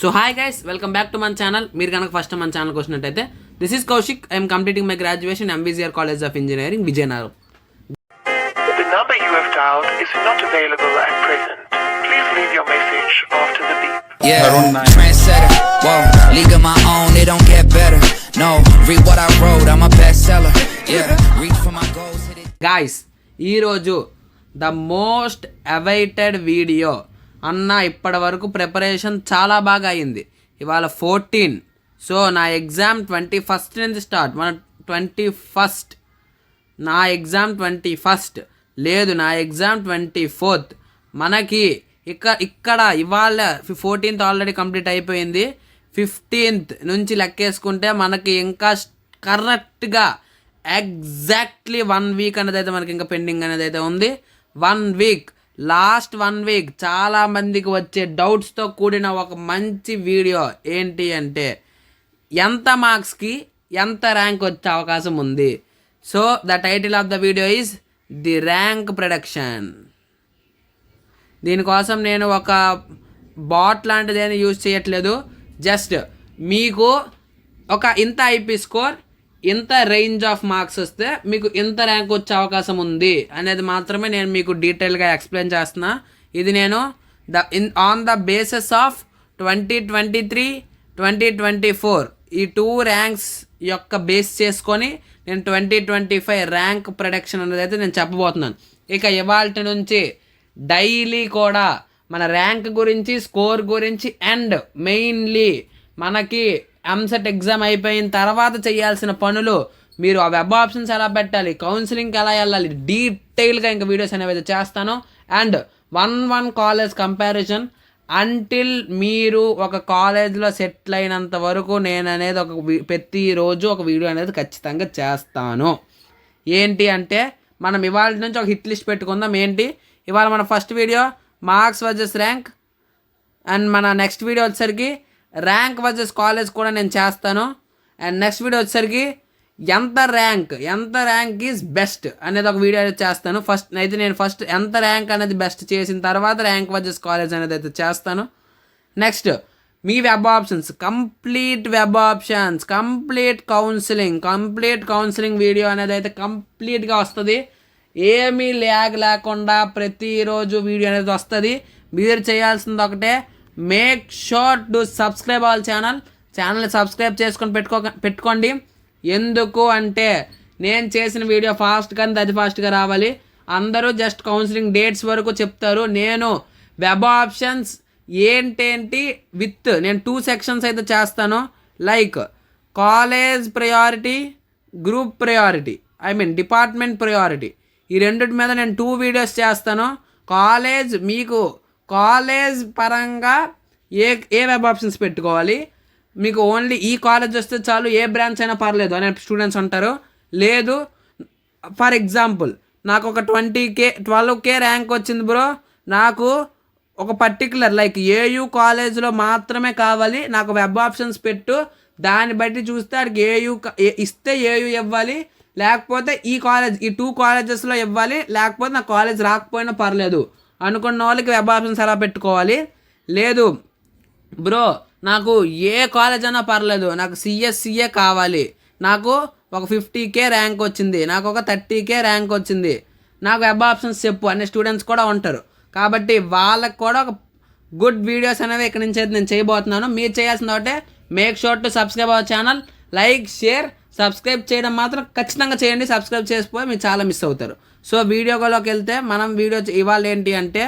So hi guys, welcome back to my channel. మీరు కనుక first మన ఛానల్కి వచ్చినట్టయితే this is Kaushik. I'm completing my graduation MVCR college of engineering Vizianagaram. The number you have dialed is not available at present. Please leave your message after the beep. Yeah, trendsetter. Whoa, league of my own, it don't get better. No, read what I wrote, I'm a bestseller. Yeah, reach for my goals, hit it. Guys, ఈరోజు the most awaited video అన్న. ఇప్పటి వరకు preparation చాలా బాగా అయింది. ఇవాళ 14. So నా exam 21st నుంచి స్టార్ట్. మన 21st, నా ఎగ్జామ్ 21st లేదు, నా ఎగ్జామ్ 24th. మనకి ఇక్కడ ఇవాళ 14th ఆల్రెడీ కంప్లీట్ అయిపోయింది. 15th నుంచి లెక్కేసుకుంటే మనకి ఇంకా కరెక్ట్గా ఎగ్జాక్ట్లీ 1 వీక్ అనేది అయితే మనకి ఇంకా పెండింగ్ అనేది అయితే ఉంది. 1 వీక్, లాస్ట్ 1 వీక్ చాలామందికి వచ్చే డౌట్స్తో కూడిన ఒక మంచి వీడియో. ఏంటి అంటే ఎంత మార్క్స్కి ఎంత ర్యాంక్ వచ్చే అవకాశం ఉంది. So the title of the video is the rank production. దీనికోసం నేను ఒక బాట్ లాంటిది ఏమైనా యూజ్ చేయట్లేదు. జస్ట్ మీకు ఒక ఇంత ఐపీ స్కోర్, ఇంత రేంజ్ ఆఫ్ మార్క్స్ వస్తే మీకు ఇంత ర్యాంక్ వచ్చే అవకాశం ఉంది అనేది మాత్రమే నేను మీకు డీటెయిల్గా ఎక్స్ప్లెయిన్ చేస్తున్నా. ఇది నేను ఆన్ ద బేసిస్ ఆఫ్ 2023, 2024 ఈ 2 ర్యాంక్స్ యొక్క బేస్ చేసుకొని నేను 2025 ర్యాంక్ ప్రొడక్షన్ అనేది అయితే నేను చెప్పబోతున్నాను. ఇక ఇవాల్టి నుంచి డైలీ కూడా మన ర్యాంక్ గురించి, స్కోర్ గురించి అండ్ మెయిన్లీ మనకి ఎంసెట్ ఎగ్జామ్ అయిపోయిన తర్వాత చేయాల్సిన పనులు, మీరు ఆ వెబ్ ఆప్షన్స్ ఎలా పెట్టాలి, కౌన్సిలింగ్కి ఎలా వెళ్ళాలి, డీటెయిల్గా ఇంకా వీడియోస్ అనేవి అయితే చేస్తాను. అండ్ 1 కాలేజ్ కంపారిజన్ అంటిల్ మీరు ఒక కాలేజ్లో సెటిల్ అయినంత వరకు నేను అనేది ప్రతిరోజు ఒక వీడియో అనేది ఖచ్చితంగా చేస్తాను. ఏంటి అంటే మనం ఇవాళ నుంచి ఒక హిట్ లిస్ట్ పెట్టుకుందాం. ఏంటి ఇవాళ మన first video marks versus rank, and మన నెక్స్ట్ వీడియో వచ్చేసరికి ర్యాంక్ వర్సెస్ కాలేజ్ కూడా నేను చేస్తాను. అండ్ నెక్స్ట్ వీడియో వచ్చేసరికి ఎంత ర్యాంక్ ఈజ్ బెస్ట్ అనేది ఒక వీడియో అయితే చేస్తాను. నేను ఫస్ట్ ఎంత ర్యాంక్ అనేది బెస్ట్ చేసిన తర్వాత ర్యాంక్ వర్సెస్ కాలేజ్ అనేది అయితే చేస్తాను. నెక్స్ట్ మీ web options, complete web options, complete counselling video అనేది అయితే కంప్లీట్గా వస్తుంది. ఏమీ ల్యాగ్ లేకుండా ప్రతిరోజు వీడియో అనేది వస్తుంది. మీరు చేయాల్సింది ఒకటే, make sure to subscribe our ఛానల్ని సబ్స్క్రైబ్ చేసుకొని పెట్టుకోండి. ఎందుకు అంటే నేను చేసిన వీడియో ఫాస్ట్గా రావాలి. అందరూ జస్ట్ కౌన్సిలింగ్ డేట్స్ వరకు చెప్తారు. నేను వెబ్ ఆప్షన్స్ ఏంటేంటి నేను 2 సెక్షన్స్ అయితే చేస్తాను. Like college priority, group priority, department priority. ఈ రెండిటి మీద నేను 2 వీడియోస్ చేస్తాను. కాలేజ్ పరంగా ఏ వెబ్ ఆప్షన్స్ పెట్టుకోవాలి, మీకు ఓన్లీ ఈ కాలేజ్ వస్తే చాలు, ఏ బ్రాంచ్ అయినా పర్లేదు అనే స్టూడెంట్స్ ఉంటారు. లేదు, ఫర్ ఎగ్జాంపుల్ నాకు ఒక 12K ర్యాంక్ వచ్చింది బ్రో, నాకు ఒక పర్టికులర్ లైక్ ఏయూ కాలేజ్లో మాత్రమే కావాలి, నాకు వెబ్ ఆప్షన్స్ పెట్టు, దాన్ని బట్టి చూస్తే అడికి ఇస్తే ఏయూ ఇవ్వాలి, లేకపోతే ఈ 2 కాలేజెస్లో ఇవ్వాలి, లేకపోతే నా కాలేజ్ రాకపోయినా పర్లేదు అనుకున్న వాళ్ళకి వెబ్ ఆప్షన్స్ ఎలా పెట్టుకోవాలి. లేదు బ్రో, నాకు ఏ కాలేజ్ అయినా పర్లేదు, నాకు CSCA కావాలి, నాకు ఒక 50K ర్యాంక్ వచ్చింది, నాకు ఒక 30K ర్యాంక్ వచ్చింది, నాకు వెబ్ ఆప్షన్స్ చెప్పు అనే స్టూడెంట్స్ కూడా ఉంటారు. కాబట్టి వాళ్ళకి కూడా ఒక గుడ్ వీడియోస్ అనేవి ఇక్కడ నుంచి అయితే నేను చేయబోతున్నాను. మీరు చేయాల్సింది ఒకటే, make sure to subscribe our channel, like, share. Subscribe చేయడం మాత్రం ఖచ్చితంగా చేయండి. సబ్స్క్రైబ్ చేసిపోయి మీరు చాలా మిస్ అవుతారు. సో వీడియోలోకి వెళ్తే మనం వీడియో ఇవాళ ఏంటి అంటే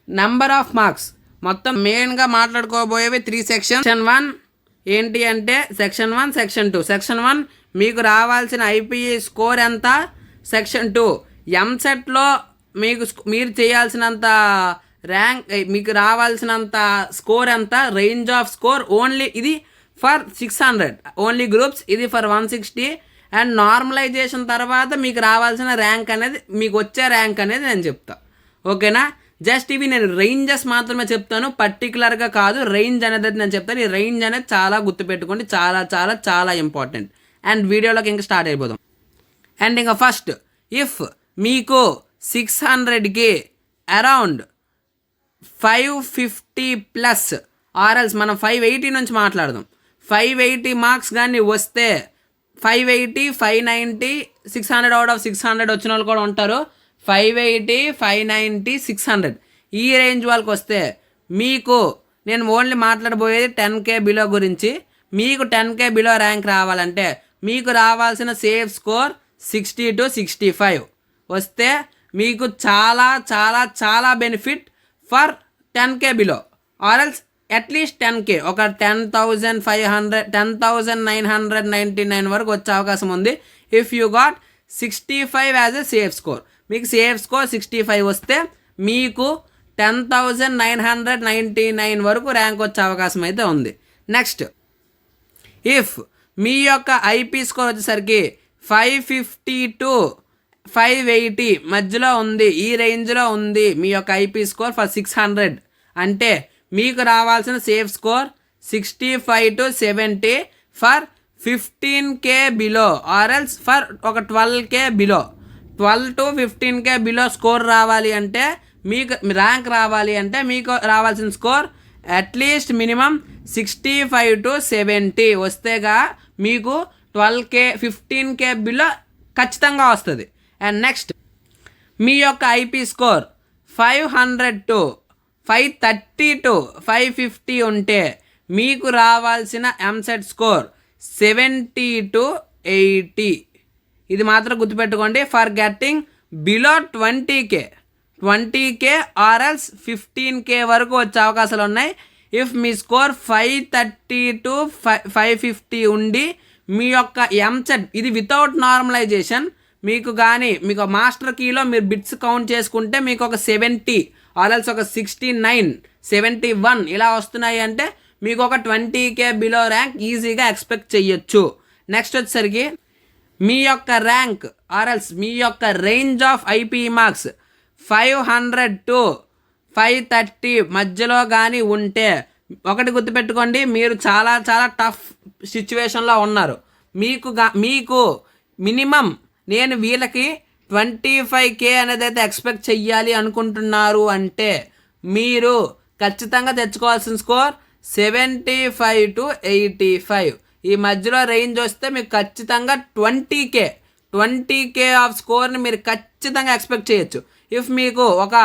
నెంబర్ ఆఫ్ మార్క్స్ మొత్తం మెయిన్గా మాట్లాడుకోబోయేవి 3 సెక్షన్. సెక్షన్ 1 ఏంటి అంటే సెక్షన్ 1, సెక్షన్ 2. సెక్షన్ 1 మీకు రావాల్సిన ఐపీఈ స్కోర్ ఎంత, సెక్షన్ 2 ఎంసెట్లో మీరు చేయాల్సినంత ర్యాంక్, మీకు రావాల్సినంత స్కోర్ ఎంత, రేంజ్ ఆఫ్ స్కోర్ ఓన్లీ ఇది ఫర్ 600 ఓన్లీ గ్రూప్స్, ఇది ఫర్ 160. అండ్ నార్మలైజేషన్ తర్వాత మీకు రావాల్సిన ర్యాంక్ అనేది, మీకు వచ్చే ర్యాంక్ అనేది నేను చెప్తా. ఓకేనా? జస్ట్ ఇవి నేను రేంజెస్ మాత్రమే చెప్తాను, పర్టికులర్గా కాదు. రేంజ్ అనేది నేను చెప్తాను. ఈ రేంజ్ అనేది చాలా గుర్తుపెట్టుకోండి, చాలా చాలా చాలా ఇంపార్టెంట్. అండ్ వీడియోలోకి ఇంకా స్టార్ట్ అయిపోదాం. అండ్ ఇంకా ఫస్ట్, ఇఫ్ మీకు 600కి అరౌండ్ 550+ ఆర్ఎల్స్ మనం 580 నుంచి మాట్లాడదాం. 580 మార్క్స్ కానీ వస్తే 580, 590, 600 అవుట్ ఆఫ్ 600 వచ్చిన వాళ్ళు కూడా ఉంటారు. 580, 590, 600 ఈ రేంజ్ వాళ్ళకి వస్తే మీకు నేను ఓన్లీ మాట్లాడబోయేది 10K బిలో గురించి. మీకు 10K బిలో ర్యాంక్ రావాలంటే మీకు రావాల్సిన సేఫ్ స్కోర్ 60 to 65 వస్తే మీకు చాలా చాలా చాలా benefit for 10K below RLs అట్లీస్ట్ 10K ఒక 10,500 10,999 వరకు వచ్చే అవకాశం ఉంది. If you got 65 as a safe score. మీకు సేఫ్ స్కోర్ 65 వస్తే మీకు 10,999 వరకు ర్యాంక్ వచ్చే అవకాశం అయితే ఉంది. నెక్స్ట్, ఇఫ్ మీ యొక్క ఐపీ స్కోర్ వచ్చేసరికి 550 to 580 మధ్యలో ఉంది, ఈ రేంజ్లో ఉంది మీ యొక్క ఐపీ స్కోర్ ఫర్ 600 అంటే మీకు రావాల్సిన safe score 65 to 70 for 15K below RLs for ఒక 12K below. 12 to 15K below score రావాలి అంటే మీకు ర్యాంక్ రావాలి అంటే మీకు రావాల్సిన స్కోర్ అట్లీస్ట్ మినిమం 65 to 70 వస్తేగా మీకు 12K 15K బిలో ఖచ్చితంగా వస్తుంది. అండ్ నెక్స్ట్, మీ యొక్క ఐపీ స్కోర్ 500 to 530 to 550 ఉంటే మీకు రావాల్సిన ఎంసెట్ స్కోర్ 70 to 80. ఇది మాత్రం గుర్తుపెట్టుకోండి. ఫర్ గెట్టింగ్ బిలో 20K ఆర్ఎల్స్ 15K వరకు వచ్చే అవకాశాలు ఉన్నాయి. ఇఫ్ మీ స్కోర్ 530 to 550 ఉండి మీ యొక్క ఎంసెట్ ఇది వితౌట్ నార్మలైజేషన్ మీకు కానీ మీకు మాస్టర్ కీలో మీరు బిట్స్ కౌంట్ చేసుకుంటే మీకు ఒక 70 ఆర్ఎల్స్ ఒక 69, 71 ఇలా వస్తున్నాయి అంటే మీకు ఒక 20K బిలో ర్యాంక్ ఈజీగా ఎక్స్పెక్ట్ చెయ్యొచ్చు. నెక్స్ట్ వచ్చేసరికి మీ యొక్క ర్యాంక్ ఆర్ఎల్స్ మీ యొక్క range of IP marks 500 to 530 మధ్యలో కానీ ఉంటే ఒకటి గుర్తుపెట్టుకోండి, మీరు చాలా చాలా టఫ్ సిచ్యువేషన్లో ఉన్నారు. మీకు మినిమం నేను వీళ్ళకి 25K అనేది అయితే ఎక్స్పెక్ట్ చెయ్యాలి అనుకుంటున్నారు అంటే మీరు ఖచ్చితంగా తెచ్చుకోవాల్సిన స్కోర్ 75 to 85 ఈ మధ్యలో రేంజ్ వస్తే మీకు ఖచ్చితంగా 20K ఆఫ్ స్కోర్ని మీరు ఖచ్చితంగా ఎక్స్పెక్ట్ చేయొచ్చు. ఇఫ్ మీకు ఒక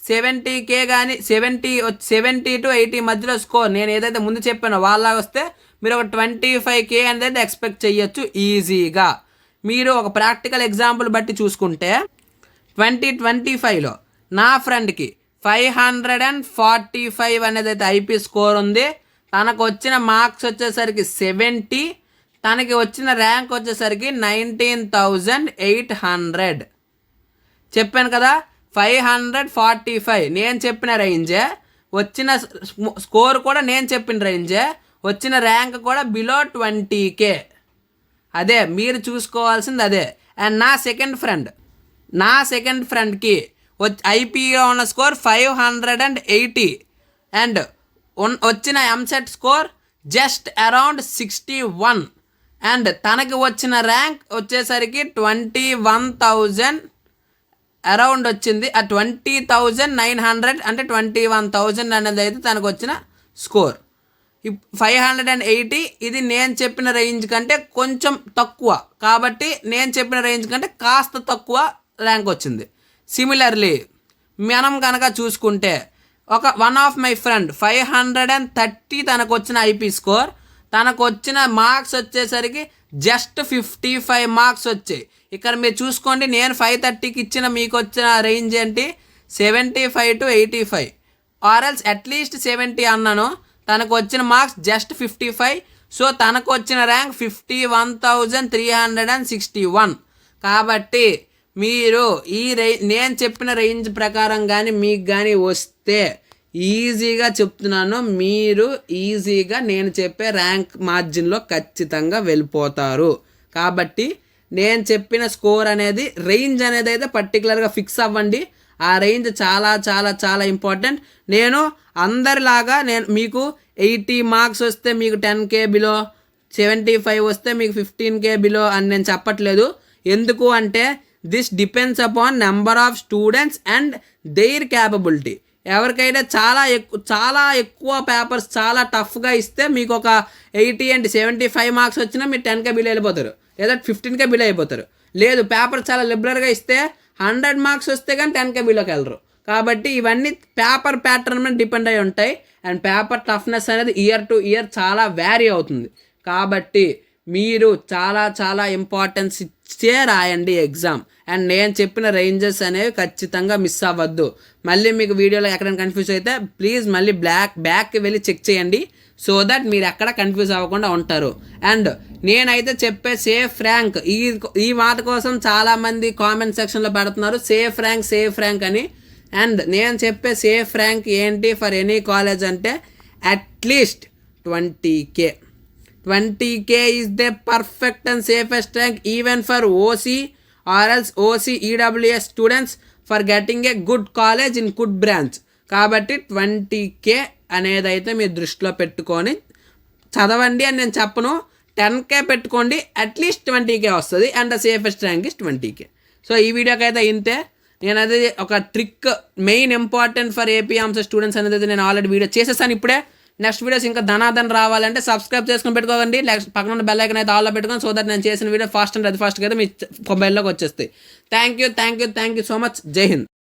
70K కానీ 70 to 80 మధ్యలో స్కోర్ నేను ఏదైతే ముందు చెప్పానో వాళ్ళ వస్తే మీరు ఒక 25K అనేది ఎక్స్పెక్ట్ చేయొచ్చు ఈజీగా. మీరు ఒక ప్రాక్టికల్ ఎగ్జాంపుల్ బట్టి చూసుకుంటే 2025లో నా ఫ్రెండ్కి 545 అనేది అయితే ఐపీ స్కోర్ ఉంది. తనకు వచ్చిన మార్క్స్ వచ్చేసరికి 70, తనకి వచ్చిన ర్యాంక్ వచ్చేసరికి 19,800. చెప్పాను కదా 545 నేను చెప్పిన రేంజే, వచ్చిన స్కోర్ కూడా నేను చెప్పిన రేంజే, వచ్చిన ర్యాంక్ కూడా బిలో 20K. అదే మీరు చూసుకోవాల్సింది అదే. అండ్ నా సెకండ్ ఫ్రెండ్కి ఐపీలో ఉన్న స్కోర్ 580 అండ్ వచ్చిన EAMCET score just around 61 and తనకి వచ్చిన ర్యాంక్ వచ్చేసరికి 21,000 అరౌండ్ వచ్చింది. ఆ 20,900 అంటే 21,000 అనేది అయితే తనకు వచ్చిన స్కోర్. 580 ఇది నేను చెప్పిన రేంజ్ కంటే కొంచెం తక్కువ కాబట్టి నేను చెప్పిన రేంజ్ కంటే కాస్త తక్కువ ర్యాంక్ వచ్చింది. సిమిలర్లీ మనం కనుక చూసుకుంటే వన్ ఆఫ్ మై ఫ్రెండ్ 530 తనకు వచ్చిన ఐపీ స్కోర్, తనకు వచ్చిన మార్క్స్ వచ్చేసరికి జస్ట్ 55 మార్క్స్ వచ్చాయి. ఇక్కడ మీరు చూసుకోండి, నేను 530కి ఇచ్చిన మీకు వచ్చిన రేంజ్ ఏంటి 75 to 85 ఆర్ఎల్స్ అట్లీస్ట్ 70 అన్నాను. తనకు వచ్చిన మార్క్స్ జస్ట్ 55. సో తనకు వచ్చిన ర్యాంక్ 51,361. కాబట్టి మీరు నేను చెప్పిన రేంజ్ ప్రకారం కానీ మీకు కానీ వస్తే ఈజీగా చెప్తున్నాను, మీరు ఈజీగా నేను చెప్పే ర్యాంక్ మార్జిన్లో ఖచ్చితంగా వెళ్ళిపోతారు. కాబట్టి నేను చెప్పిన స్కోర్ అనేది రేంజ్ అనేది అయితే పర్టికులర్గా ఫిక్స్ అవ్వండి. ఆ రేంజ్ చాలా చాలా చాలా ఇంపార్టెంట్. నేను అందరిలాగా మీకు 80 మార్క్స్ వస్తే మీకు 10K బిలో, 75 వస్తే మీకు 15K బిలో అని నేను చెప్పట్లేదు. ఎందుకు అంటే this depends upon number of students and their capability. ఎవరికైనా చాలా ఎక్కువ పేపర్స్ చాలా టఫ్గా ఇస్తే మీకు ఒక 80 and 75 మార్క్స్ వచ్చినా మీరు 10K బిల్ వెళ్ళిపోతారు, లేదా 15K బిల్ అయిపోతారు. లేదు పేపర్ చాలా లిబరల్గా ఇస్తే 100 మార్క్స్ వస్తే కానీ 10K బిల్లోకి వెళ్ళరు. కాబట్టి ఇవన్నీ పేపర్ ప్యాటర్న్ మీద డిపెండ్ అయి ఉంటాయి. అండ్ పేపర్ టఫ్నెస్ అనేది ఇయర్ టు ఇయర్ చాలా వ్యారీ అవుతుంది. కాబట్టి మీరు చాలా ఇంపార్టెన్స్ ఇచ్చే రాయండి ఎగ్జామ్. అండ్ నేను చెప్పిన రేంజెస్ అనేవి ఖచ్చితంగా మిస్ అవ్వద్దు. మళ్ళీ మీకు వీడియోలో ఎక్కడైనా కన్ఫ్యూజ్ అయితే ప్లీజ్ మళ్ళీ బ్యాక్కి వెళ్ళి చెక్ చేయండి, సో దట్ మీరు ఎక్కడ కన్ఫ్యూజ్ అవ్వకుండా ఉంటారు. అండ్ నేనైతే చెప్పే సేఫ్ ర్యాంక్ ఈ మాట కోసం చాలామంది కామెంట్ సెక్షన్లో పెడుతున్నారు సేఫ్ ర్యాంక్ అని. అండ్ నేను చెప్పే సేఫ్ ర్యాంక్ ఏంటి ఫర్ ఎనీ కాలేజ్ అంటే at least 20K. 20K is the perfect and safest rank even for OC or else OC EWS students for getting a good college in good branch. కాబట్టి 20K అనేది అయితే మీరు దృష్టిలో పెట్టుకొని చదవండి అని నేను చెప్పను. 10K పెట్టుకోండి, అట్లీస్ట్ 20K వస్తుంది. And the safest rank is 20K. So ఈ వీడియోకి అయితే ఇంతే. నేను అది ఒక trick main important for AP arms students అనేది నేను ఆల్రెడీ వీడియో చేసేసాను ఇప్పుడే. నెక్స్ట్ వీడియోస్ ఇంకా ధనాధన రావాలంటే సబ్స్క్రైబ్ చేసుకుని పెట్టుకోకండి. పక్కన ఉన్న బెల్ ఐకాన్ అయితే ఆల్లో పెట్టుకొని, సో దట్ నేను చేసిన వీడియో ఫాస్ట్గా అయితే మీ మొబైల్లోకి వచ్చేస్తాయి. Thank you so much. జై హింద్.